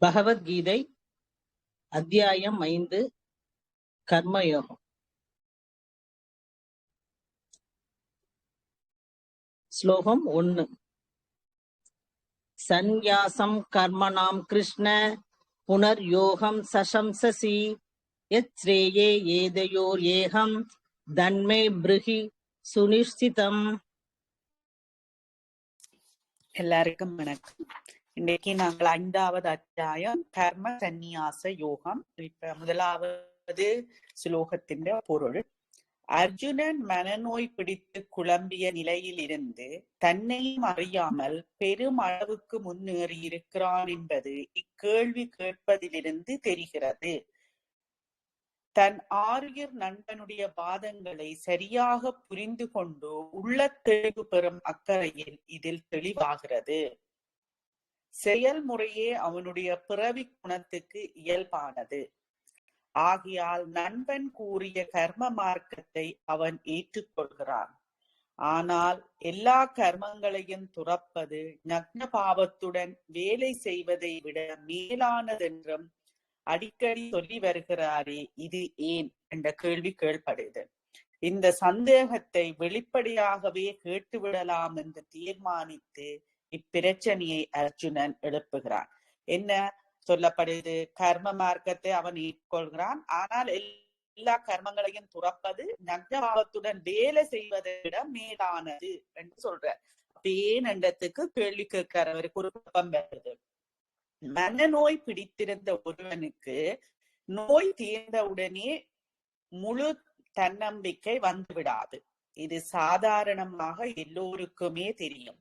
பகவத்கீதை அத்தியாயம் 5 கர்மயோகம். ஸ்லோகம் 1. சந்நியாசம் கர்மணாம் கிருஷ்ண புனர்யோகம் சசம்சசி யத் ஸ்ரேயே ஏதையோர் ஏகம் தன்மே ப்ருஹி சுனிஷ்சிதம். எல்லாருக்கும் வணக்கம். இன்றைக்கு நாங்கள் 5வது அத்தியாயம் கர்ம சந்நியாச யோகம். இப்ப முதலாவது ஸ்லோகத்தின் பொருள்: அர்ஜுனன் மனநோய் பிடித்து குழம்பிய நிலையில் இருந்து தன்னையும் அறியாமல் பெரும் அளவுக்கு முன்னேறி இருக்கிறான் என்பது இக்கேள்வி கேட்பதிலிருந்து தெரிகிறது. தன் ஆரியர் நண்பனுடைய வாதங்களை சரியாக புரிந்து கொண்டு உள்ள தெளிவு பெறும் அக்கறையில் இதில் தெளிவாகிறது. செயல்முறையே அவனுடைய பிறவி குணத்துக்கு இயல்பானது. ஆகையால் நண்பன் கூறிய கர்ம மார்க்கத்தை அவன் ஏற்றுக்கொள்கிறான். ஆனால் எல்லா கர்மங்களையும் துறப்பது நக்ன பாவத்துடன் வேலை செய்வதை விட மேலானதென்றும் அடிக்கடி சொல்லி வருகிறாரே, இது ஏன் என்ற கேள்வி கேள்படுது. இந்த சந்தேகத்தை வெளிப்படையாகவே கேட்டுவிடலாம் என்று தீர்மானித்து இப்பிரச்சனையை அர்ஜுனன் எழுப்புகிறான். என்ன சொல்லப்படுது? கர்ம மார்க்கத்தை அவன் ஏற்றுக்கொள்கிறான், ஆனால் எல்லா கர்மங்களையும் துறப்பது நக்னபாவத்துடன் வேலை செய்வதை விட மேலானது என்று சொல்ற. ஏன் என்றதுக்கு கேள்வி கேட்கிறவருக்கு ஒரு குழப்பம் வருது. மனநோய் பிடித்திருந்த ஒருவனுக்கு நோய் தீர்ந்தவுடனே முழு தன்னம்பிக்கை வந்துவிடாது. இது சாதாரணமாக எல்லோருக்குமே தெரியும்.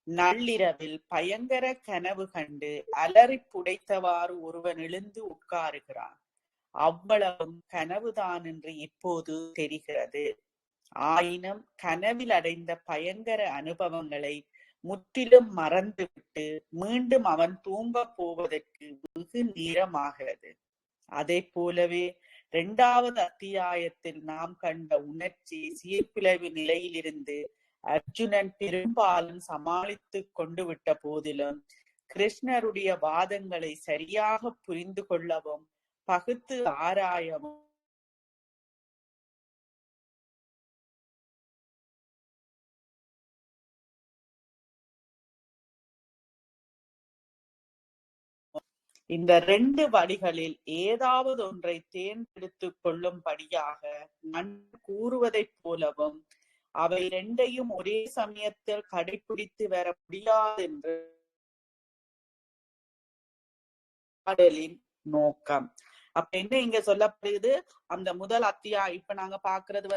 நள்ளிரவில் பயங்கர கனவு கண்டு அலறி புடைத்தவாறு ஒருவன் எழுந்து உட்காருகிறான். அவ்வளவும் கனவுதான் என்று இப்போது தெரிகிறது. ஆயினும் கனவில் அடைந்த பயங்கர அனுபவங்களை முற்றிலும் மறந்துவிட்டு மீண்டும் அவன் தூங்க போவதற்கு வெகு நேரமாகிறது. அதை போலவே 2வது அத்தியாயத்தில் நாம் கண்ட உணர்ச்சி சீர்பிளவு நிலையிலிருந்து அர்ஜுனன் பெரும்பாலும் சமாளித்து கொண்டு விட்ட போதிலும் கிருஷ்ணருடைய வாதங்களை சரியாக புரிந்து கொள்ளவும் பகுத்து ஆராயவும் இந்த 2 வழிகளில் ஏதாவது ஒன்றை தேர்ந்தெடுத்துக் கொள்ளும்படியாக நன்கு கூறுவதைப் போலவும் அவை 2ஐயும் ஒரே சமயத்தில் கடைபிடித்து வர முடியாது என்று பாடலின் நோக்கம். அப்ப என்ன இங்க சொல்லப்படுது? அந்த முதல் அத்தியாயம் இப்ப நாங்க பாக்குறது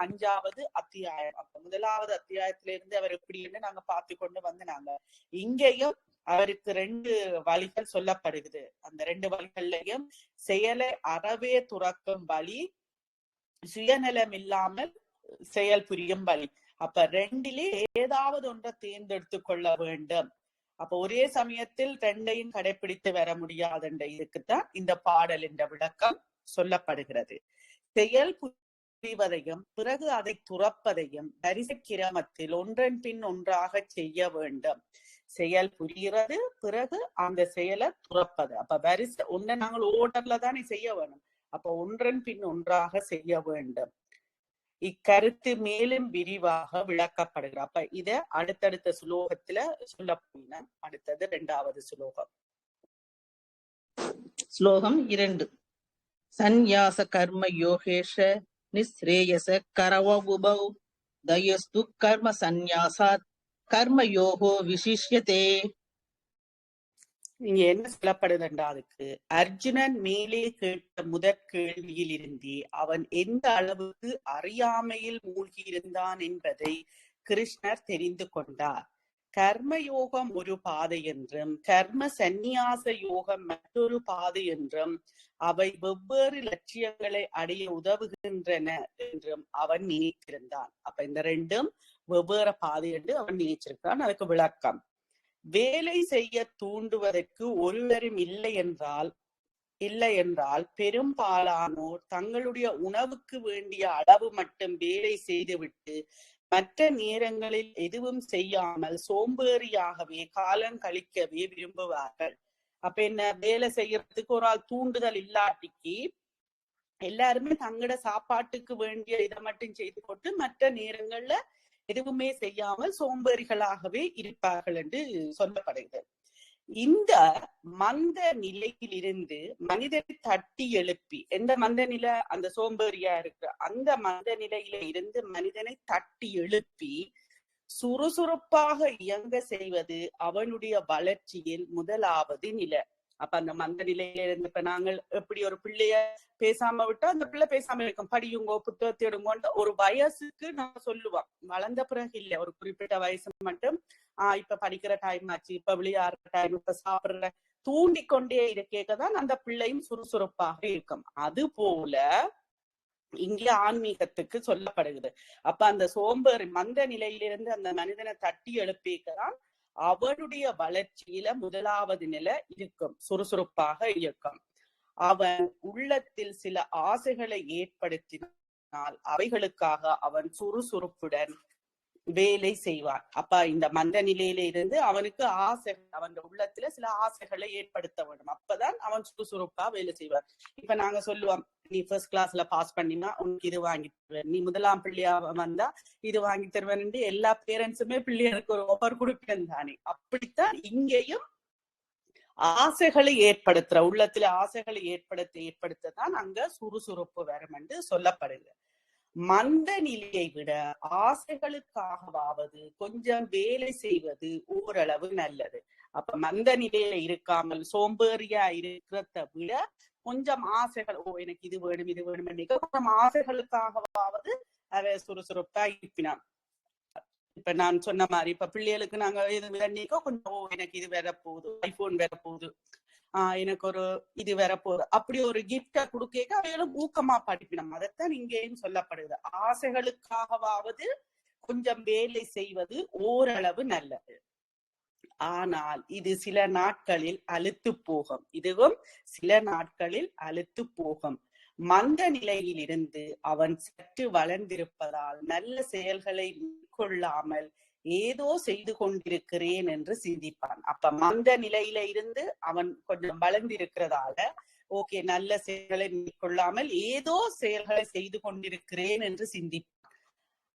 5வது அத்தியாயம். அப்ப 1வது அத்தியாயத்திலிருந்து அவர் எப்படின்னு நாங்க பார்த்து கொண்டு நாங்க இங்கேயும் அவருக்கு 2 வழிகள் சொல்லப்படுகிறது. அந்த 2 வழிகள்லையும் செயலை அறவே துறக்கும் வழி, சுயநலம் இல்லாமல் செயல் புரியும் வழி. அப்ப 2லே ஏதாவது ஒன்றை தேர்ந்தெடுத்து கொள்ள வேண்டும். அப்ப ஒரே சமயத்தில் 2ஐயும் கடைபிடித்து வர முடியாதுன்ற இதுக்குத்தான் இந்த பாடல் என்ற விளக்கம் சொல்லப்படுகிறது. செயல் புரிவதையும் பிறகு அதை துறப்பதையும் வரிசை கிரமத்தில் ஒன்றன் பின் ஒன்றாக செய்ய வேண்டும். செயல் புரிகிறது, பிறகு அந்த செயலை துறப்பது. அப்ப வரிசை ஒன்றை நாங்கள் ஓர்டர்ல தானே செய்ய வேணும். அப்ப ஒன்றன் பின் ஒன்றாக செய்ய வேண்டும். இக்கருத்து மேலும் விரிவாக விளக்கப்படுகிற. அப்ப இத அடுத்தடுத்த சுலோகத்துல சொல்ல போன. அடுத்தது 2வது சுலோகம். ஸ்லோகம் 2. சந்நியாச கர்ம யோகேஷ நிஸ்ரேயச கரவவுபௌ தயஸ்து கர்ம சந்நியாசாத் கர்ம யோகோ விசிஷ்யதே. இங்க என்ன சொல்லப்படுதுன்றா, அதுக்கு அர்ஜுனன் மேலே கேட்ட முதற் கேள்வியில் இருந்தே அவன் எந்த அளவுக்கு அறியாமையில் மூழ்கி இருந்தான் என்பதை கிருஷ்ணர் தெரிந்து கொண்டார். கர்மயோகம் ஒரு பாதை என்றும் கர்ம சந்நியாச யோகம் மற்றொரு பாதை என்றும் அவை வெவ்வேறு லட்சியங்களை அடைய உதவுகின்றன என்றும் அவன் நினைத்திருந்தான். அப்ப இந்த 2ம் வெவ்வேறு பாதை என்று அவன் நினைச்சிருக்கான். அதுக்கு விளக்கம்: வேலை செய்ய தூண்டுவதற்கு ஒருவரும் இல்லை என்றால் பெரும்பாலானோர் தங்களுடைய உணவுக்கு வேண்டிய அளவு மட்டும் வேலை செய்துவிட்டு மற்ற நேரங்களில் எதுவும் செய்யாமல் சோம்பேறியாகவே காலம் கழிக்கவே விரும்புவார்கள். அப்ப என்ன வேலை செய்யறதுக்கு ஒரு ஆள் தூண்டுதல் இல்லாட்டிக்கு எல்லாருமே தங்களோட சாப்பாட்டுக்கு வேண்டிய இதை மட்டும் செய்து கொண்டு மற்ற நேரங்கள்ல எதுவுமே செய்யாமல் சோம்பேறிகளாகவே இருப்பார்கள் என்று சொல்லப்படுகிறது. இந்த மந்த நிலையில் இருந்து மனிதனை தட்டி எழுப்பி, எந்த மந்த நிலை, அந்த சோம்பேறியா இருக்கிற அந்த மந்த நிலையில இருந்து மனிதனை தட்டி எழுப்பி சுறுசுறுப்பாக இயங்க செய்வது அவனுடைய வளர்ச்சியில் முதலாவது நிலை. அப்ப அந்த மந்த நிலையில இருந்து இப்ப நாங்கள் எப்படி ஒரு பிள்ளைய பேசாம விட்டா அந்த பிள்ளை பேசாம இருக்கும், படியுங்கோ புத்தகத்தை எடுங்கோன்ற ஒரு வயசுக்கு நான் சொல்லுவோம். வளர்ந்த பிறகு இல்ல, ஒரு குறிப்பிட்ட வயசு மட்டும் இப்ப படிக்கிற டைம் ஆச்சு, இப்ப விளையாடுற டைம், இப்ப சாப்பிடுற தூண்டிக்கொண்டே இருக்கேதான் அந்த பிள்ளையும் சுறுசுறுப்பாக இருக்கும். அது போல இங்கே ஆன்மீகத்துக்கு சொல்லப்படுகிறது. அப்ப அந்த சோம்பேறி மந்த நிலையிலிருந்து அந்த மனிதனை தட்டி எழுப்பிக்கதான் அவனுடைய வளர்ச்சியில முதலாவது நிலை இருக்கும், சுறுசுறுப்பாக இருக்கும். அவன் உள்ளத்தில் சில ஆசைகளை ஏற்படுத்தினால் அவைகளுக்காக அவன் சுறுசுறுப்புடன் வேலை செய்வான். அப்ப இந்த மந்த நிலையில இருந்து அவனுக்கு ஆசை, அவன் உள்ளத்துல சில ஆசைகளை ஏற்படுத்த வேண்டும், அப்பதான் அவன் சுறுசுறுப்பா வேலை செய்வான். இப்ப நாங்க சொல்லுவோம், நீ ஃபர்ஸ்ட் கிளாஸ்ல பாஸ் பண்ணினா உனக்கு இது வாங்கி தருவேன், நீ முதலாம் பிள்ளையா வந்தா இது வாங்கி தருவேன், எல்லா பேரண்ட்ஸுமே பிள்ளைகளுக்கு ஒரு ஒவ்வொரு கொடுப்பேன் தானே. அப்படித்தான் இங்கேயும் ஆசைகளை ஏற்படுத்துற, உள்ளத்துல ஆசைகளை ஏற்படுத்ததான் அங்க சுறுசுறுப்பு வரும் என்று சொல்லப்படுது. மந்த நிலையை விட ஆசைகளுக்காகவாவது கொஞ்சம் வேலை செய்வது ஓரளவு நல்லது. அப்ப மந்த நிலையில இருக்காமல் சோம்பேறியா இருக்கிறத விட கொஞ்சம் ஆசைகள், எனக்கு இது வேணும் இது வேணும், கொஞ்சம் ஆசைகளுக்காகவாவது அவ சுறுசுறுப்பா இருப்பினான். இப்ப நான் சொன்ன மாதிரி இப்ப பிள்ளைகளுக்கு நாங்க இது வேண்டிக்கோ கொஞ்சம், எனக்கு இது வேற போகுது, ஐபோன் வேற போகுது, எனக்கு ஒரு இது வேற போகுது, அப்படி ஒரு கிஃப்டா கொடுக்க அவைகளும் ஊக்கமா படிப்பினம். அதைத்தான் இங்கேயும் சொல்லப்படுது, ஆசைகளுக்காகவாவது கொஞ்சம் வேலை செய்வது ஓரளவு நல்லது. ஆனால் இது சில நாட்களில் அலுத்து போகும், இதுவும் சில நாட்களில் அலுத்து போகும். மந்த நிலையில் இருந்து அவன் சற்று வளர்ந்திருப்பதால் நல்ல செயல்களை மேற்கொள்ளாமல் ஏதோ செய்து கொண்டிருக்கிறேன் என்று சிந்திப்பான். அப்ப மந்த நிலையில இருந்து அவன் கொஞ்சம் வளர்ந்திருக்கிறதால ஓகே, நல்ல செயல்களை மேற்கொள்ளாமல் ஏதோ செயல்களை செய்து கொண்டிருக்கிறேன் என்று சிந்திப்பான்.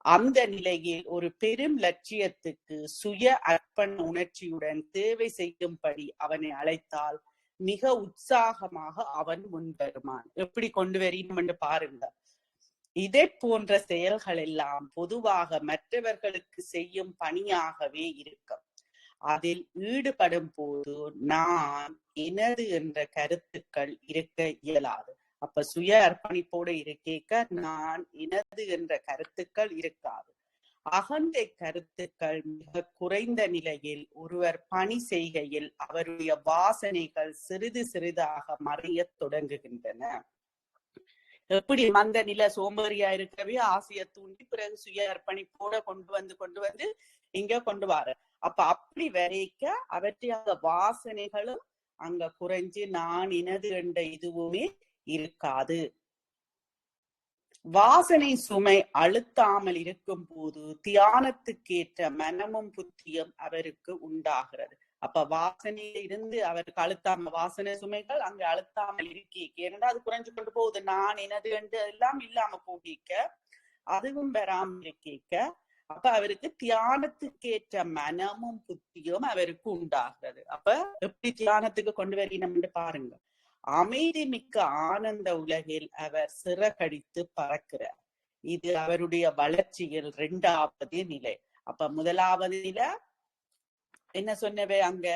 அந்த நிலையில் ஒரு பெரும் லட்சியத்துக்கு சுய அர்ப்பண உணர்ச்சியுடன் சேவை செய்யும்படி அவனை அழைத்தால் மிக உற்சாகமாக அவன் முன்வருமான். எப்படி கொண்டு வரணும் என்று பாருங்க. இதை போன்ற செயல்கள் எல்லாம் பொதுவாக மற்றவர்களுக்கு செய்யும் பணியாகவே இருக்கும். அதில் ஈடுபடும் போது நான் எனது என்ற கருத்துக்கள் இருக்க இயலாது. அப்ப சுய அர்ப்பணிப்போடு இருக்கேக்க நான் எனது என்ற கருத்துக்கள் இருக்காது. அகந்தை கருத்துக்கள் மிக குறைந்த நிலையில் ஒருவர் பணி செய்கையில் அவருடைய வாசனைகள் சிறிது சிறிதாக மறைய தொடங்குகின்றன. எப்படி மந்த நிலை சோம்பேறியா இருக்கவே ஆசையை தூண்டி பிறகு சுய அர்ப்பணிப்போட கொண்டு வந்து இங்க கொண்டு வர. அப்ப அப்படி வரைக்க அவற்றை அந்த வாசனைகளும் அங்க குறைஞ்சு நான் எனது என்ற இதுவுமே இருக்காது. வாசனை சுமை அழுத்தாமல் இருக்கும் போது தியானத்துக்கேற்ற மனமும் புத்தியும் அவருக்கு உண்டாகிறது. அப்ப வாசனையில இருந்து அவருக்கு அழுத்தாம, வாசனை சுமைகள் அங்க அழுத்தாமல் இருக்கேக்க, ஏன்னா அது குறைஞ்சு கொண்டு போகுது, நான் எனது என்று எல்லாம் இல்லாம போகிக்க, அதுவும் பெறாமல் இருக்கேக்க, அப்ப அவருக்கு தியானத்துக்கேற்ற மனமும் புத்தியும் அவருக்கு உண்டாகிறது. அப்ப எப்படி தியானத்துக்கு கொண்டு வரணும்னு பாருங்க. அமைதி மிக்க ஆனந்த உலகில் அவர் சிறகடித்து பறக்கிறார். இது அவருடைய வளர்ச்சியில் 2வது நிலை. அப்ப முதலாவது நிலை என்ன சொன்னவே, அங்க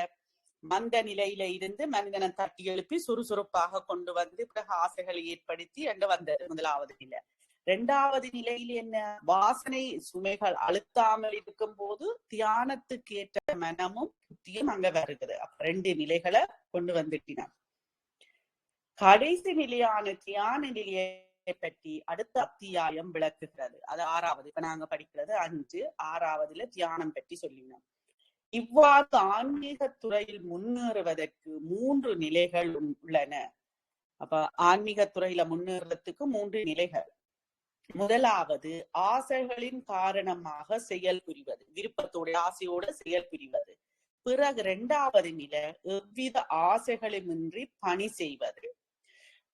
மந்த நிலையில இருந்து மனிதனை தட்டி எழுப்பி சுறுசுறுப்பாக கொண்டு வந்து பிறகு ஆசைகளை ஏற்படுத்தி என்று வந்தது முதலாவது நிலை. 2வது நிலையில் என்ன, வாசனை சுமைகள் அழுத்தாமல் இருக்கும் போது தியானத்துக்கு ஏற்ற மனமும் புத்தியும் அங்க வருகிறது. அப்ப 2 நிலைகளை கொண்டு வந்துட்டினார். கடைசி நிலையான தியான நிலையை பற்றி அடுத்த அத்தியாயம் விளக்குகிறது. அது 6வது. இப்ப நாங்க படிக்கிறது 5, 6வதுல தியானம் பற்றி சொல்லினோம். இவ்வாறு ஆன்மீக துறையில் முன்னேறுவதற்கு 3 நிலைகள் உள்ளன. அப்ப ஆன்மீக துறையில முன்னேறதுக்கு 3 நிலைகள். முதலாவது ஆசைகளின் காரணமாக செயல் புரிவது, விருப்பத்தோட ஆசையோட செயல் புரிவது. பிறகு 2வது நிலை எவ்வித ஆசைகளுமின்றி பணி செய்வது.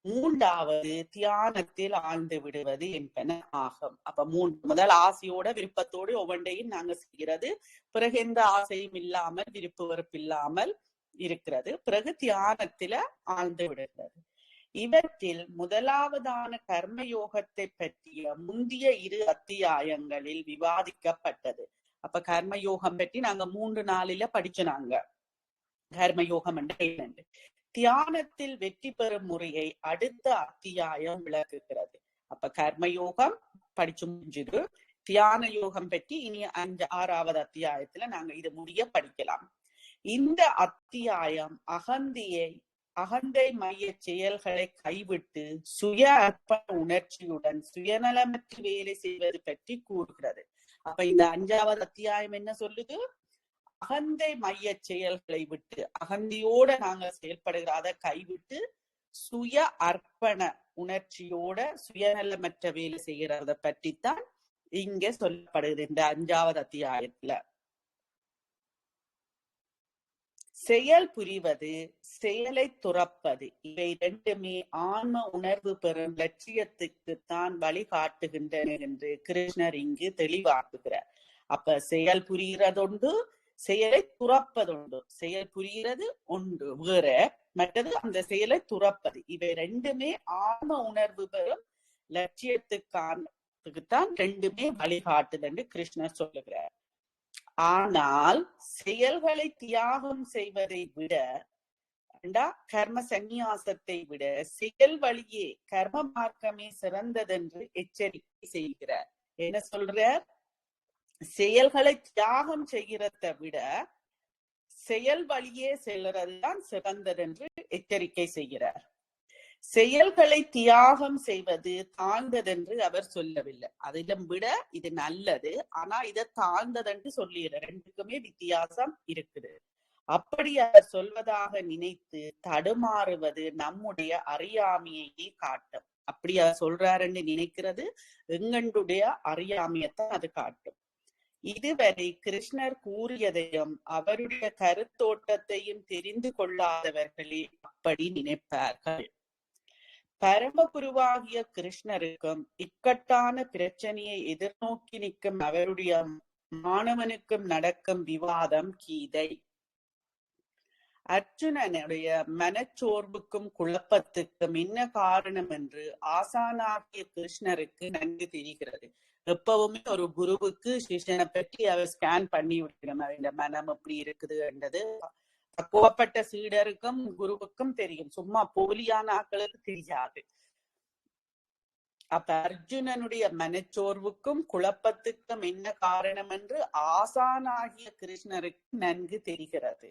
3வது தியானத்தில் ஆழ்ந்து விடுவது என்பன ஆகும். அப்ப முதல் ஆசையோட விருப்பத்தோடு ஒவ்வொன்றையும் நாங்க செய்கிறது. பிறகு எந்த ஆசையும் இல்லாமல் விருப்பு வெறுப்பு இல்லாமல் இருக்கிறது. பிறகு தியானத்தில ஆழ்ந்து விடுகிறது. இவற்றில் முதலாவதான கர்மயோகத்தை பற்றிய முந்திய 2 அத்தியாயங்களில் விவாதிக்கப்பட்டது. அப்ப கர்மயோகம் பற்றி நாங்க 3 நாளில படிச்சோம். கர்மயோகம் என்னண்டு தியானத்தில் வெற்றி பெறும் முறையை அடுத்த அத்தியாயம் விளக்குகிறது. அப்ப கர்மயோகம் படிச்சு முடிஞ்சது. தியான யோகம் பற்றி இனி 6வது அத்தியாயத்துல நாங்க இது முடிய படிக்கலாம். இந்த அத்தியாயம் அகந்தை மைய செயல்களை கைவிட்டு சுய அர்ப்பண உணர்ச்சியுடன் சுயநலமற்ற வேலை செய்வது பற்றி கூறுகிறது. அப்ப இந்த 5வது அத்தியாயம் என்ன சொல்லுது? அகந்தை மைய செயல்களை விட்டு, அகந்தியோட நாங்க செயல்படுகிற அதை கைவிட்டு சுய அர்ப்பண உணர்ச்சியோட சுயநலமற்ற வேலை செய்யறத பற்றித்தான் இங்க சொல்லப்படுது இந்த 5வது அத்தியாயத்துல. செயல் புரிவது, செயலை துறப்பது, இவை 2மே ஆன்ம உணர்வு பெறும் லட்சியத்துக்கு தான் வழிகாட்டுகின்றன என்று கிருஷ்ணர் இங்கு தெளிவாக்குகிறார். அப்ப செயல் புரிகிறதொண்டு, செயலை துறப்பதுண்டு. செயல் புரிகிறது ஒன்று வேற, மற்றது அந்த செயலை துறப்பது. இவை 2மே ஆன்ம உணர்வு பெறும் லட்சியத்துக்கானதுக்குத்தான் 2மே வழிகாட்டுது என்று கிருஷ்ணர் சொல்லுகிறார். ஆனால் செயல்களை தியாகம் செய்வதை விட, கர்ம சந்நியாசத்தை விட செயல் வழியே கர்ம மார்க்கமே சிறந்ததென்று எச்சரிக்கை செய்கிறார். என்ன சொல்றார்? செயல்களை தியாகம் செய்கிறதை விட செயல் வழியே செல்றதுதான் சிறந்ததென்று எச்சரிக்கை செய்கிறார். செயல்களை தியாகம் செய்வது தாழ்ந்ததென்று அவர் சொல்லவில்லை. அதிலும் விட இது நல்லது, ஆனா இதை தாழ்ந்ததென்று சொல்லிடுற. 2க்குமே வித்தியாசம் இருக்குது. அப்படி அவர் சொல்வதாக நினைத்து தடுமாறுவது நம்முடைய அறியாமையை காட்டும். அப்படி அவர் சொல்றாருன்னு நினைக்கிறது எங்களுடைய அறியாமையத்தான் அது காட்டும். இதுவரை கிருஷ்ணர் கூறியதையும் அவருடைய கருத்தோட்டத்தையும் தெரிந்து கொள்ளாதவர்களே அப்படி நினைப்பார்கள். பரமகுருவாகிய கிருஷ்ணருக்கும் இக்கட்டான பிரச்சனையை எதிர்நோக்கி நிற்கும் அவருடைய மாணவனுக்கும் நடக்கும் விவாதம் கீதை. அர்ஜுனனுடைய மனச்சோர்வுக்கும் குழப்பத்துக்கும் என்ன காரணம் என்று ஆசானாகிய கிருஷ்ணருக்கு நன்கு தெரிகிறது. எப்பவுமே ஒரு குருவுக்கு சிஷ்யனை பற்றி அவர் ஸ்கேன் பண்ணி விடுகிறோம். அவருடைய மனம் எப்படி இருக்குது என்றது பக்குவப்பட்ட சீடருக்கும் குருவுக்கும் தெரியும். சும்மா போலியான ஆட்களுக்கு தெரியாது. அப்ப அர்ஜுனனுடைய மனச்சோர்வுக்கும் குழப்பத்துக்கும் என்ன காரணம் என்று ஆசானாகிய கிருஷ்ணருக்கு நன்கு தெரிகிறது.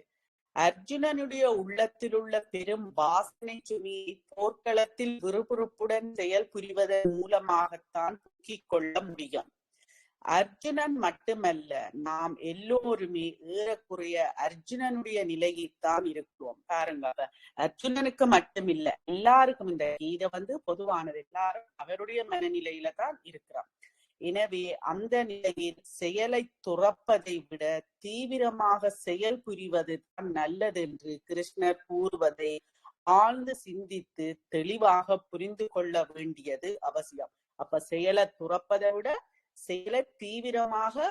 அர்ஜுனனுடைய உள்ளத்தில் உள்ள பெரும் வாசனை சுமையை போர்க்களத்தில் விறுவிறுப்புடன் செயல் புரிவதன் மூலமாகத்தான் போக்கிக் கொள்ள முடியும். அர்ஜுனன் மட்டுமல்ல, நாம் எல்லோருமே ஏறக்குறைய அர்ஜுனனுடைய நிலையைத்தான் இருக்கிறோம். பாருங்க, அர்ஜுனனுக்கு மட்டும் இல்ல, எல்லாருக்கும் இந்த கீதை பொதுவானது. எல்லாரும் அவருடைய மனநிலையில தான் இருக்கிறோம். எனவே அந்த நிலையில் செயலை துறப்பதை விட தீவிரமாக செயல் புரிவது தான் நல்லது என்று கிருஷ்ணர் கூறுவதை ஆழ்ந்து சிந்தித்து தெளிவாக புரிந்து கொள்ள வேண்டியது அவசியம். அப்ப செயலை துறப்பதை விட செயலை தீவிரமாக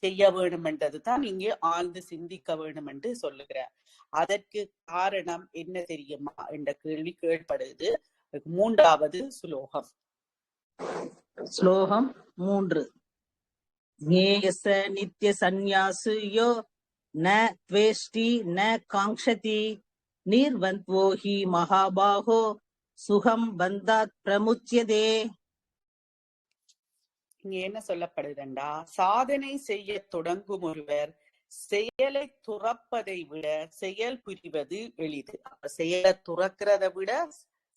செய்ய வேண்டும் என்றதுதான் இங்கே ஆழ்ந்து சிந்திக்க வேண்டும் என்று சொல்லுகிறார். அதற்கு காரணம் என்ன தெரியுமா என்ற கேள்வி கேட்படுது. 3வது ஸ்லோகம். ஸ்லோகம் 3. ஞேயஸ நித்ய சந்நியாசியோ ந த்வேஷ்டி ந காங்க்ஷதி நிர்வந்த்வோ ஹி மகாபாஹோ சுகம் பந்தாத் பிரமுச்யதே. இங்க என்ன சொல்லப்படுதுண்டா, சாதனை செய்ய தொடங்கும் ஒருவர் செயலை துறப்பதை விட செயல் புரிவது எளிது. அப்ப செயலை துறக்கிறதை விட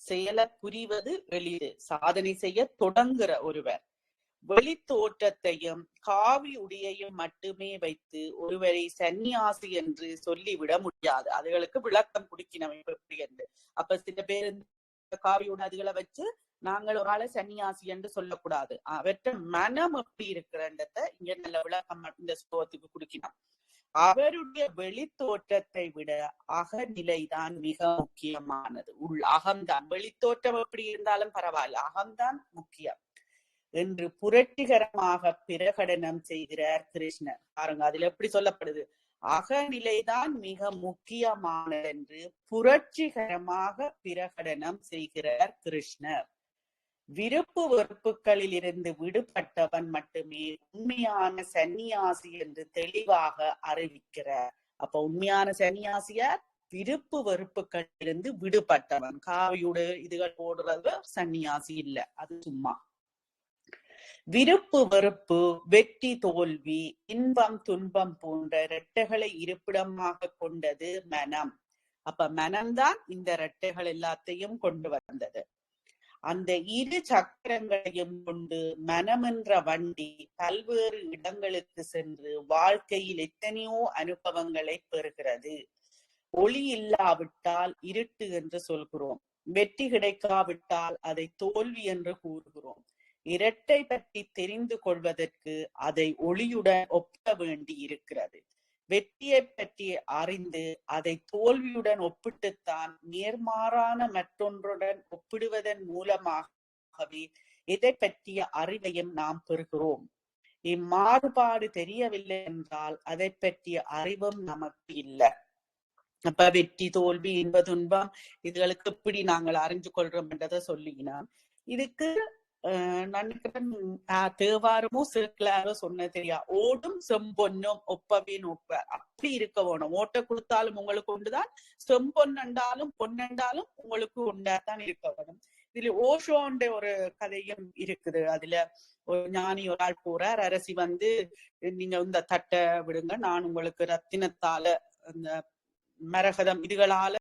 செயலை புரிவது எளிது. சாதனை செய்ய தொடங்குற ஒருவர் வெளி தோற்றத்தையும் காவி உடையையும் மட்டுமே வைத்து ஒருவரை சன்னியாசி என்று சொல்லிவிட முடியாது. அதுகளுக்கு விளக்கம் குடிக்கணும் எப்படி என்று. அப்ப சில பேர் காவி உடைகளை வச்சு நாங்கள் ஒரு ஆளை சன்னியாசி என்று சொல்லக்கூடாது. அவற்ற மனம் எப்படி இருக்கிறன்றத இங்க நல்ல விளக்கம் இந்த ஸ்லோகத்துக்கு குடிக்கணும். அவருடைய வெளித்தோற்றத்தை விட அகநிலைதான் மிக முக்கியமானது. அகம்தான். வெளித்தோற்றம் எப்படி இருந்தாலும் பரவாயில்ல, அகம்தான் முக்கியம் என்று புரட்சிகரமாக பிரகடனம் செய்கிறார் கிருஷ்ணர். பாருங்க, அதுல எப்படி சொல்லப்படுது, அகநிலைதான் மிக முக்கியமானது என்று புரட்சிகரமாக பிரகடனம் செய்கிறார் கிருஷ்ணர். விருப்பு வெறுப்புகளில் இருந்து விடுபட்டவன் மட்டுமே உண்மையான சன்னியாசி என்று தெளிவாக அறிவிக்கிறார். அப்ப உண்மையான சன்னியாசியார் விருப்பு வெறுப்புகளிலிருந்து விடுபட்டவன். காவியோடு இதுகள் போடுறது சன்னியாசி இல்ல, அது சும்மா. விருப்பு வெறுப்பு, வெற்றி தோல்வி, இன்பம் துன்பம் போன்ற இரட்டைகளை இருப்பிடமாக கொண்டது மனம். அப்ப மனம்தான் இந்த இரட்டைகள் எல்லாத்தையும் கொண்டு வந்தது. அந்த இரு சக்கரங்களையும் கொண்டு மனம் என்ற வண்டி பல்வேறு இடங்களுக்கு சென்று வாழ்க்கையில் எத்தனையோ அனுபவங்களை பெறுகிறது. ஒளி இல்லாவிட்டால் இருட்டு என்று சொல்கிறோம். வெற்றி கிடைக்காவிட்டால் அதை தோல்வி என்று கூறுகிறோம். இரட்டை பற்றி தெரிந்து கொள்வதற்கு அதை ஒளியுடன் ஒப்ப வேண்டி இருக்கிறது. வெற்றியை பற்றி அறிந்து அதை தோல்வியுடன் ஒப்பிட்டுத்தான் நேர்மாறான மற்றொன்றுடன் ஒப்பிடுவதன் மூலமாகவே இதை பற்றிய அறிவையும் நாம் பெறுகிறோம். இம்மாறுபாடு தெரியவில்லை என்றால் அதை பற்றிய அறிவும் நமக்கு இல்லை. அப்ப வெற்றி தோல்வி இன்ப துன்பம் இதுகளுக்கு எப்படி நாங்கள் அறிஞ்சு கொள்றோம் என்றதை சொல்லினான். இதுக்கு நினைக்கிறேன் தேவாரமோ சிறுக்கிளாரோ சொன்ன தெரியா, ஓடும் செம்பொன்னும் ஒப்பவே நோப்ப. அப்படி இருக்க வேணும். ஓட்ட கொடுத்தாலும் உங்களுக்கு ஒன்றுதான், செம்பொன்னண்டாலும் பொன்னண்டாலும் உங்களுக்கு ஒன்றாதான் இருக்க வேணும். இதுல ஓஷோன்ற ஒரு கதையும் இருக்குது. அதுல ஒரு ஞானி ஒரு ஆள் போறார். அரசி வந்து, நீங்க இந்த தட்டை விடுங்க, நான் உங்களுக்கு ரத்தினத்தால அந்த மரகதம் இதுகளால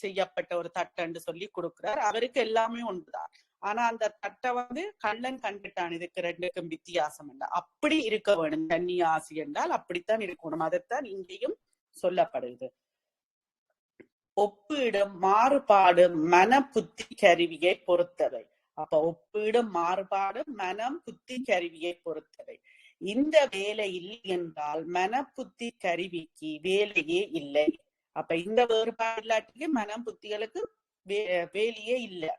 செய்யப்பட்ட ஒரு தட்டன்னு சொல்லி கொடுக்கிறார். அவருக்கு எல்லாமே ஒன்றுதான். ஆனா அந்த தட்டை வந்து கள்ளன் கண்டுட்டான். இதுக்கு ரெண்டுக்கும் வித்தியாசம் என்ன. அப்படி இருக்க வேணும் சன்னியாசி என்றால், அப்படித்தான் இருக்கணும். அதைத்தான் இங்கேயும் சொல்லப்படுது. ஒப்பீடும் மாறுபாடு மன புத்தி கருவியை பொறுத்தவை. அப்ப ஒப்பீடும் மாறுபாடு மனம் புத்தி கருவியை பொறுத்தவை. இந்த வேலை இல்லை என்றால் மன புத்தி கருவிக்கு வேலையே இல்லை. அப்ப இந்த வேறுபாடு இல்லாட்டிக்கு மனம் புத்திகளுக்கு வேலையே இல்லை.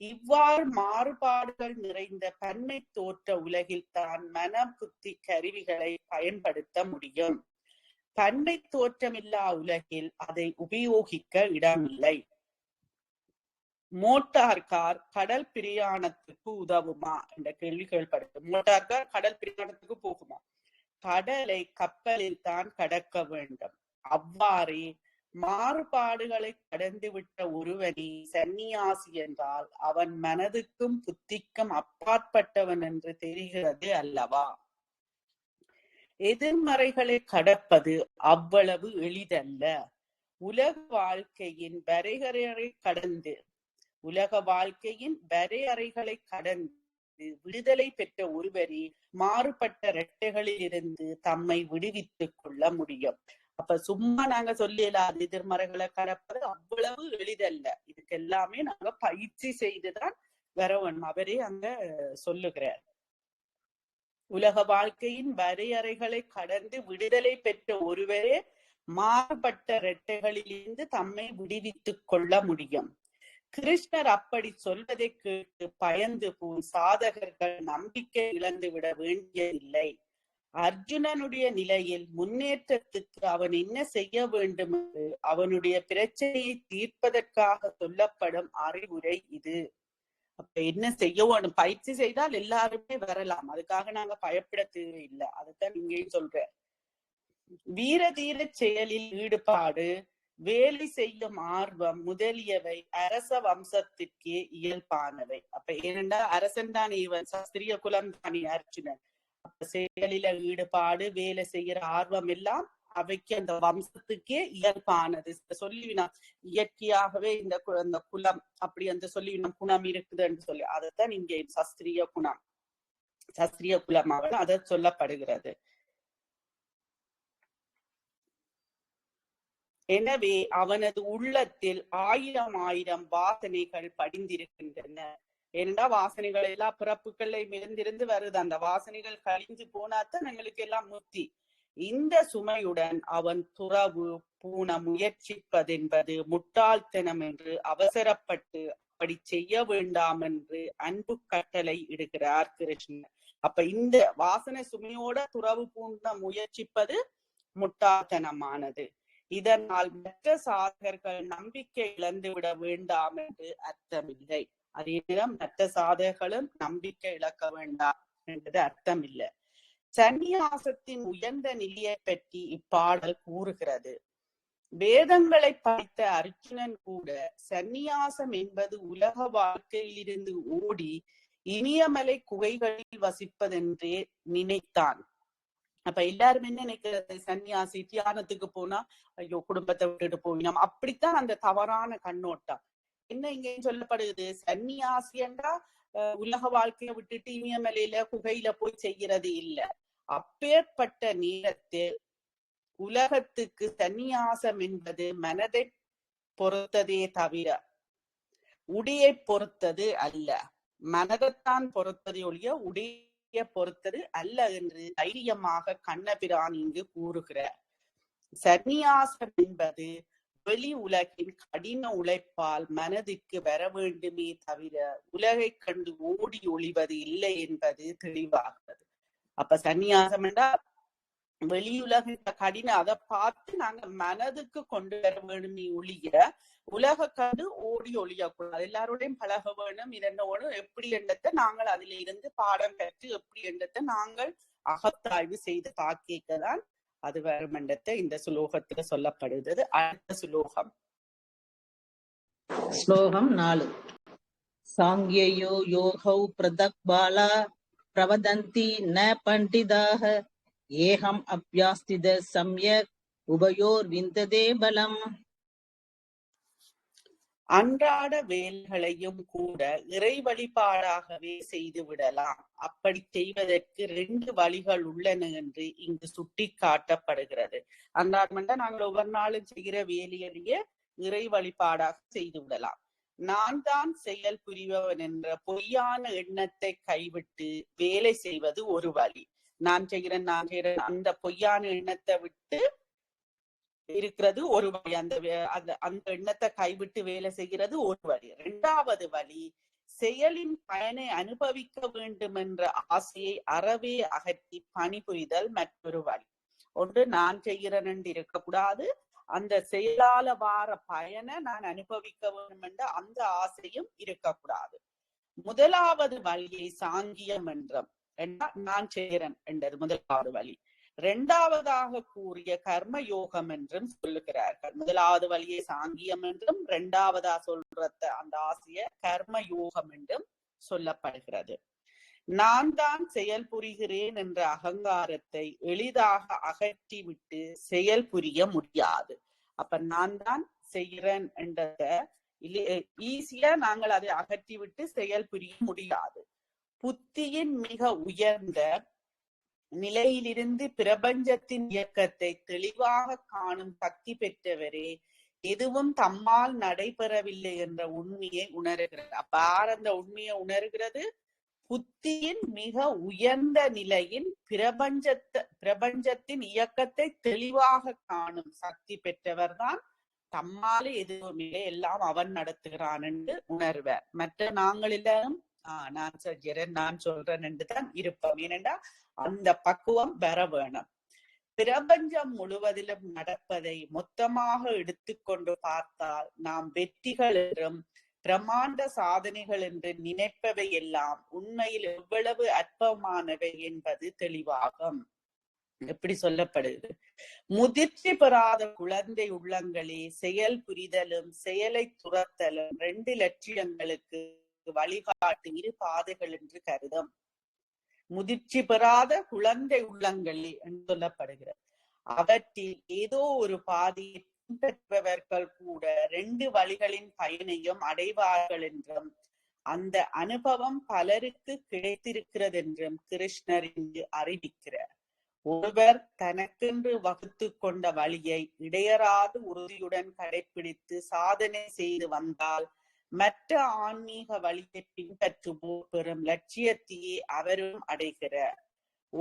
இவ்வாறு மாறுபாடுகள் நிறைந்த பன்மை தோற்ற உலகில் தான் மன புத்தி கருவிகளை பயன்படுத்த முடியும். பன்மை தோற்றமில்லா உலகில் அதை உபயோகிக்க இடமில்லை. மோட்டார் கார் கடல் பிரயாணத்துக்கு உதவுமா என்ற கேள்வி கேள்விப்படுது. மோட்டார் கார் கடல் பிரயாணத்துக்கு போகுமா? கடலை கப்பலில் தான் கடக்க வேண்டும். அவ்வாறே மாறுபாடுகளை கடந்து விட்ட ஒருவனே சன்னியாசி என்றால் அவன் மனதுக்கும் புத்திக்கும் அப்பாற்பட்டவன் என்று தெரிகிறது அல்லவா? எதிர்மறைகளை கடப்பது அவ்வளவு எளிதல்ல. உலக வாழ்க்கையின் வரையறைகளை கடந்து விடுதலை பெற்ற ஒருவரே மாறுபட்ட இரட்டைகளில் இருந்து தம்மை விடுவித்துக் கொள்ள முடியும். அப்ப சும்மா நாங்க சொல்லலாம் எதிர்மறைகளை கடப்பது அவ்வளவு எளிதல்ல. இதுக்கு எல்லாமே நாங்க பயிற்சி செய்துதான் வரவன். அவரே அங்க சொல்லுகிறார். உலக வாழ்க்கையின் வரையறைகளை கடந்து விடுதலை பெற்ற ஒருவரே மாறுபட்ட இரட்டைகளில் இருந்து தம்மை விடுவித்துக் கொள்ள முடியும். கிருஷ்ணர் அப்படி சொல்வதை கேட்டு பயந்து போய் சாதகர்கள் நம்பிக்கை இழந்து விட வேண்டியதில்லை. அர்ஜுனனுடைய நிலையில் முன்னேற்றத்துக்கு அவன் என்ன செய்ய வேண்டும் என்று அவனுடைய பிரச்சனையை தீர்ப்பதற்காக சொல்லப்படும் அறிவுரை இது. அப்ப என்ன செய்ய வேணும்? பயிற்சி செய்தால் எல்லாருமே வரலாம். அதுக்காக நாங்க பயப்பட தேவையில்லை. அதுதான் இங்கேயும் சொல்றேன். வீர தீர செயலில் ஈடுபாடு, வேலை செய்யும் ஆர்வம் முதலியவை அரச வம்சத்திற்கே இயல்பானவை. அப்ப ஏனென்றா அரசன் தான் இவன், சஸ்திரிய குலம் தான் அர்ஜுனன். அப்ப செயலில ஈடுபாடு, வேலை செய்யற ஆர்வம் எல்லாம் அவைக்கு அந்த வம்சத்துக்கே இயல்பானது. சொல்லிவினா இயற்கையாகவே இந்த குலம் அப்படி அந்த சொல்லிவினா குணம் இருக்குதுன்னு சொல்லி, அதைத்தான் இங்கே சஸ்திரிய குணம், சஸ்திரிய குலமாக அதை சொல்லப்படுகிறது. எனவே அவனது உள்ளத்தில் ஆயிரம் ஆயிரம் வாசனைகள் படிந்திருக்கின்றன. ஏனென்றா வாசனைகள் எல்லாம் பிறப்புகளை மிகுந்திருந்து வருது. அந்த வாசனைகள் கழிஞ்சு போனாத்தான் எங்களுக்கு எல்லாம் முக்தி. இந்த சுமையுடன் அவன் துறவு பூண முயற்சிப்பதென்பது முட்டாள்தனம் என்று அவசரப்பட்டு அப்படி செய்ய வேண்டாம் என்று அன்பு கட்டளை இடுகிறார் கிருஷ்ணர். அப்ப இந்த வாசனை சுமையோட துறவு பூண முயற்சிப்பது முட்டாள்தனமானது. இதனால் மற்ற சாதகர்கள் நம்பிக்கை இழந்துவிட வேண்டாம் என்று அர்த்தமில்லை. அதே நேரம் மற்ற சாதகர்களும் நம்பிக்கை இழக்க வேண்டாம் என்பது அர்த்தம் இல்லை. சந்நியாசத்தின் உயர்ந்த நிலையை பற்றி இப்பாடல் கூறுகிறது. வேதங்களை படித்த அர்ஜுனன் கூட சந்நியாசம் என்பது உலக வாழ்க்கையிலிருந்து ஓடி இனியமலை குகைகளில் வசிப்பதென்றே நினைத்தான். அப்ப எல்லாரும் என்ன நினைக்கிறது, சன்னியாசி தியானத்துக்கு போனா ஐயோ குடும்பத்தை விட்டுட்டு போவினோம், அப்படித்தான் அந்த தவறான கண்ணோட்டம். என்ன இங்க சொல்லப்படுது, சன்னியாசி என்றா உலக வாழ்க்கையை விட்டுட்டு இமயமலையில குகையில போய் செய்கிறது இல்ல. அப்பேற்பட்ட நேரத்தில் உலகத்துக்கு சந்நியாசம் என்பது மனதை பொறுத்ததே தவிர உடையை பொறுத்தது அல்ல. மனதைத்தான் பொறுத்ததை ஒழிய உடைய பொறுத்தது அல்ல என்று தைரியமாக கண்ணபிரான் இங்கு கூறுகிறார். சந்நியாசம் என்பது வெளி உலகின் கடின உழைப்பால் மனதிற்கு வர வேண்டுமே தவிர உலகை கண்டு ஓடி ஒளிவது இல்லை என்பது தெளிவாகிறது. அப்ப சந்நியாசம் என்றால் வெளியுலக கடின அதை பார்த்து நாங்க மனதுக்கு கொண்டு வர வேணுமே ஒழிய உலக கண்டு ஓடி ஒழியக்கூடாது. எல்லாரோடையும் பழக வேணும், இரண்டோடும் எப்படி எண்ணத்தை நாங்கள் அதில இருந்து பாடம் கற்று எப்படி எண்ணத்தை நாங்கள் அகத்தாய்வு செய்து பார்க்கதான் அது வரும் எண்ணத்தை இந்த சுலோகத்துல சொல்லப்படுகிறது. அடுத்த சுலோகம் ஸ்லோகம் 4. சாங்கியோ யோகௌ பிரதக் பாலா பிரவதந்தி ந பண்டிதாக ஏகம் அப்யாஸ்தித சம்யக் உபயோர் விந்ததே பலம். அன்றாட வேலைகளையும் கூட இறை வழிபாடாகவே செய்து விடலாம். அப்படி செய்வதற்கு 2 வழிகள் உள்ளன என்று இங்கு சுட்டி காட்டப்படுகிறது. அன்றாட நாங்கள் ஒவ்வொரு நாளும் செய்கிற வேலையிலேயே இறை வழிபாடாக செய்து விடலாம். நான் தான் செயல் புரிபவன் என்ற பொய்யான எண்ணத்தை கைவிட்டு வேலை செய்வது ஒரு வழி. நான் செய்கிறேன் அந்த பொய்யான எண்ணத்தை விட்டு இருக்கிறது ஒரு வழி. அந்த எண்ணத்தை கைவிட்டு வேலை செய்கிறது ஒரு வழி. 2வது வழி, செயலின் பயனை அனுபவிக்க வேண்டும் என்ற ஆசையை அறவே அகற்றி பணிபுரிதல் மற்றொரு வழி. ஒன்று நான் செய்கிறேன் என்று இருக்கக்கூடாது, அந்த செயலால வார பயனை நான் அனுபவிக்க வேண்டும் என்ற அந்த ஆசையும் இருக்கக்கூடாது. முதலாவது வழியை சாங்கியம் என்றும், நான் செய்கிறேன் என்றது முதலாவது வழி. 2வதாக கூறிய கர்ம யோகம் என்றும் சொல்லுகிறார்கள். முதலாவது வழியை சாங்கியம் என்றும் 2வதா சொல்றத அந்த ஆசைய கர்ம யோகம் என்றும் சொல்லப்படுகிறது. நான் தான் செயல் புரிகிறேன் என்ற அகங்காரத்தை எளிதாக அகற்றிவிட்டு செயல் புரிய முடியாது. அப்ப நான் தான் செய்கிறேன் என்றத ஈஸியா நாங்கள் அதை அகற்றிவிட்டு செயல் புரிய முடியாது. புத்தியின் மிக உயர்ந்த நிலையிலிருந்து பிரபஞ்சத்தின் இயக்கத்தை தெளிவாக காணும் சக்தி பெற்றவரே எதுவும் தம்மால் நடைபெறவில்லை என்ற உண்மையை உணர்கிறது. அப்ப அந்த உண்மையை உணர்கிறது, புத்தியின் மிக உயர்ந்த நிலையின் பிரபஞ்சத்தின் இயக்கத்தை தெளிவாக காணும் சக்தி பெற்றவர் தான் தம்மாலே எதுவும் இல்லை, எல்லாம் அவன் நடத்துகிறான் என்று உணர்வார். மற்ற நாங்கள் எல்லாரும் நான் சொல்கிறேன் நான் சொல்றேன் என்றுதான் இருப்போம். ஏனென்றா அந்த பக்குவம் வர வேணும். பிரபஞ்சம் முழுவதிலும் நடப்பதை மொத்தமாக எடுத்துக்கொண்டு பார்த்தால் நாம் வெற்றிகள் என்றும் பிரமாண்ட சாதனைகள் என்று நினைப்பவை எல்லாம் உண்மையில் எவ்வளவு அற்பமானவை என்பது தெளிவாகும். எப்படி சொல்லப்படுது, முதிர்ச்சி பெறாத குழந்தை உள்ளங்களே செயல் புரிதலும் செயலை துரத்தலும் 2 லட்சியங்களுக்கு வழிகாட்டு 2 பாதைகள் என்று கருதும். முதிர்ச்சி பெறாத குழந்தை உள்ளங்களே என்று சொல்லப்படுகிறது. அவற்றில் ஏதோ ஒரு பாதையை பின்பற்றுபவர்கள் கூட 2 வழிகளின் பயனையும் அடைவார்கள் என்றும் அந்த அனுபவம் பலருக்கு கிடைத்திருக்கிறது என்றும் கிருஷ்ணர் இங்கு அறிவிக்கிறார். ஒருவர் தனக்கென்று வகுத்து கொண்ட வழியை இடையறாது உறுதியுடன் கடைபிடித்து சாதனை செய்து வந்தால் மற்ற ஆன்மீக வழியை பின்பற்றுவோர் பெறும் லட்சியத்தையே அவரும் அடைகிறார்.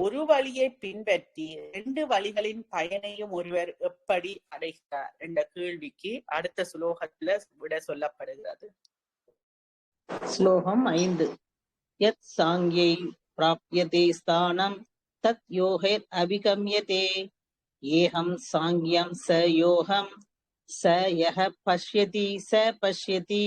ஒரு வழியை பின்பற்றி 2 வழிகளின் பயனையும் ஒருவர் எப்படி அடைகிறார் என்ற கேள்விக்கு அடுத்த ஸ்லோகத்துல விட சொல்லப்படுகிறது. ஸ்லோகம் 5. யத் சாங்யை பிராப்யதே ஸ்தானம் தத் யோகேர் அபிகம்யதே ஏகம் சாங்கியம் ச யோகம் ச யஹ பஷ்யதி ச பஷ்யதி.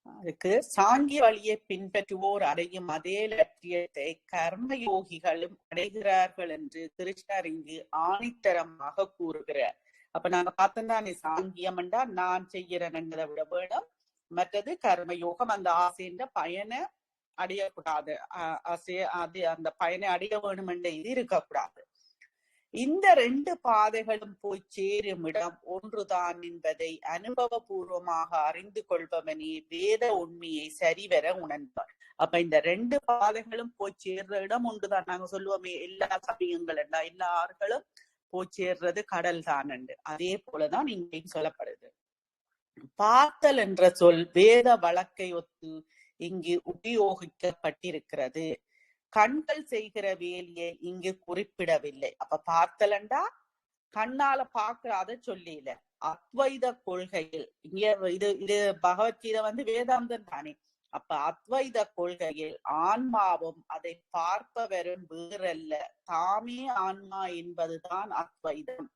அதுக்கு சாங்கிய வழியை பின்பற்றுவோர் அடையும் அதே லட்சியத்தை கர்மயோகிகளும் அடைகிறார்கள் என்று கிருஷ்ணர் இங்கு ஆணித்தரமாக கூறுகிறார். அப்ப நாங்க பார்த்தோம்னா சாங்கியம்டா நான் செய்யறேன் என்பதை விட வேணும், மற்றது கர்மயோகம் அந்த ஆசைன்ற பயனை அடையக்கூடாது, அது அந்த பயனை அடைய வேணும் என்ற இது இருக்கக்கூடாது. இந்த 2 பாதைகளும் போய் சேரும் இடம் ஒன்றுதான் என்பதை அனுபவபூர்வமாக அறிந்து கொள்பவனே வேத உண்மையை சரிவர உணர்ந்தார். அப்ப இந்த 2 பாதைகளும் போய் சேர்ற இடம் ஒன்றுதான். நாங்க சொல்லுவோமே எல்லா சமயங்கள் எல்லா ஆறுகளும் போய் சேர்றது கடல் தான் என்று, அதே போலதான் இங்கேயும் சொல்லப்படுது. பார்த்தல் என்ற சொல் வேத வழக்கை ஒத்து இங்கு உபயோகிக்கப்பட்டிருக்கிறது. கண்கள் செய்கிற வேலையை இங்கு குறிப்பிடவில்லை. அப்ப பார்த்தலண்டா கண்ணால பாக்குறாத சொல்லில. அத்வைத கொள்கையில் இங்க இது பகவத்கீதை வேதாந்தம் தானே. அப்ப அத்வைத கொள்கையில் ஆன்மாவும் அதை பார்ப்பவரும் வேறல்ல, தாமே ஆன்மா என்பதுதான் அத்வைதம்.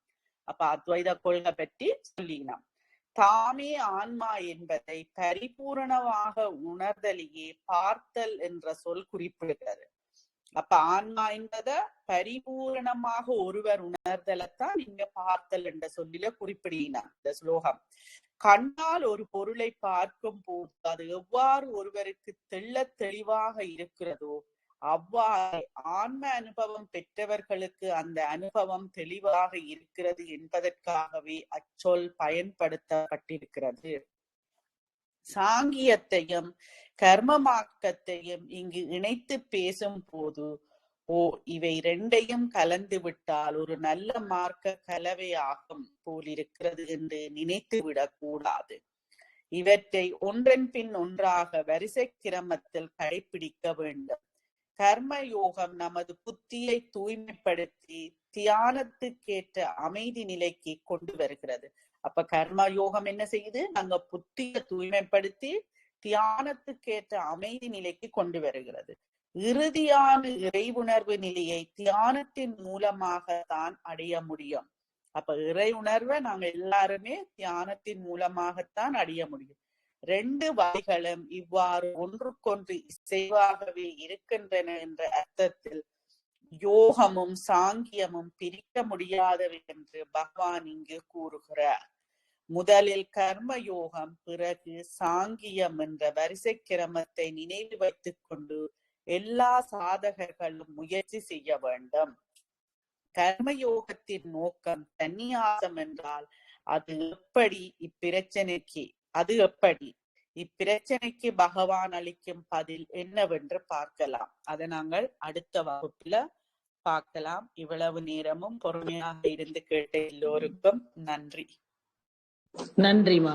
அப்ப அத்வைத கொள்கை பற்றி சொல்லினோம். தாமே ஆன்மா என்பதை பரிபூரணமாக உணர்தலையே பார்த்தல் என்ற சொல் குறிப்பிடுகிறது. அப்ப ஆன்மா என்பதை பரிபூரணமாக ஒருவர் உணர்தலைத்தான் இங்க பார்த்தல் என்ற சொல்லில குறிப்பிடினார் இந்த ஸ்லோகம். கண்ணால் ஒரு பொருளை பார்க்கும் போது அது எவ்வாறு ஒருவருக்கு தெளிவாக இருக்கிறதோ அவ்வாறு ஆன்ம அனுபவம் பெற்றவர்களுக்கு அந்த அனுபவம் தெளிவாக இருக்கிறது என்பதற்காகவே அச்சொல் பயன்படுத்தப்பட்டிருக்கிறது. சாங்கியத்தையும் கர்மமாக்கத்தையும் இங்கு இணைத்து பேசும் போது இவை 2ஐயும் கலந்து விட்டால் ஒரு நல்ல மார்க்க கலவையாகும் போலிருக்கிறது என்று நினைத்து விடக்கூடாது. இவற்றை ஒன்றன் பின் ஒன்றாக வரிசை கிரமத்தில் கடைபிடிக்க வேண்டும். கர்மயோகம் நமது புத்தியை தூய்மைப்படுத்தி தியானத்துக்கேற்ற அமைதி நிலைக்கு கொண்டு வருகிறது. அப்ப கர்மயோகம் என்ன செய்யுது? நாங்க புத்தியை தூய்மைப்படுத்தி தியானத்துக்கேற்ற அமைதி நிலைக்கு கொண்டு வருகிறது. இறுதியான இறைவுணர்வு நிலையை தியானத்தின் மூலமாக தான் அடைய முடியும். அப்ப இறை உணர்வை நாங்க எல்லாருமே தியானத்தின் மூலமாகத்தான் அடைய முடியும். 2 வழிகளும் இவ்வாறு ஒன்றுக்கொன்று இசைவாகவே இருக்கின்றன என்ற அர்த்தத்தில் யோகமும் சாங்கியமும் பிரிக்க முடியாதவை என்று பகவான் இங்கு கூறுகிறார். முதலில் கர்ம யோகம், பிறகு சாங்கியம் என்ற வரிசை கிரமத்தை நினைவு வைத்துக் கொண்டு எல்லா சாதகர்களும் முயற்சி செய்ய வேண்டும். கர்மயோகத்தின் நோக்கம் சந்நியாசம் என்றால் அது எப்படி இப்பிரச்சனைக்கு பகவான் அளிக்கும் பதில் என்னவென்று பார்க்கலாம். அதை நாங்கள் அடுத்த வகுப்புல பார்க்கலாம். இவ்வளவு நேரமும் பொறுமையாக இருந்து கேட்ட எல்லோருக்கும் நன்றி. நன்றிமா.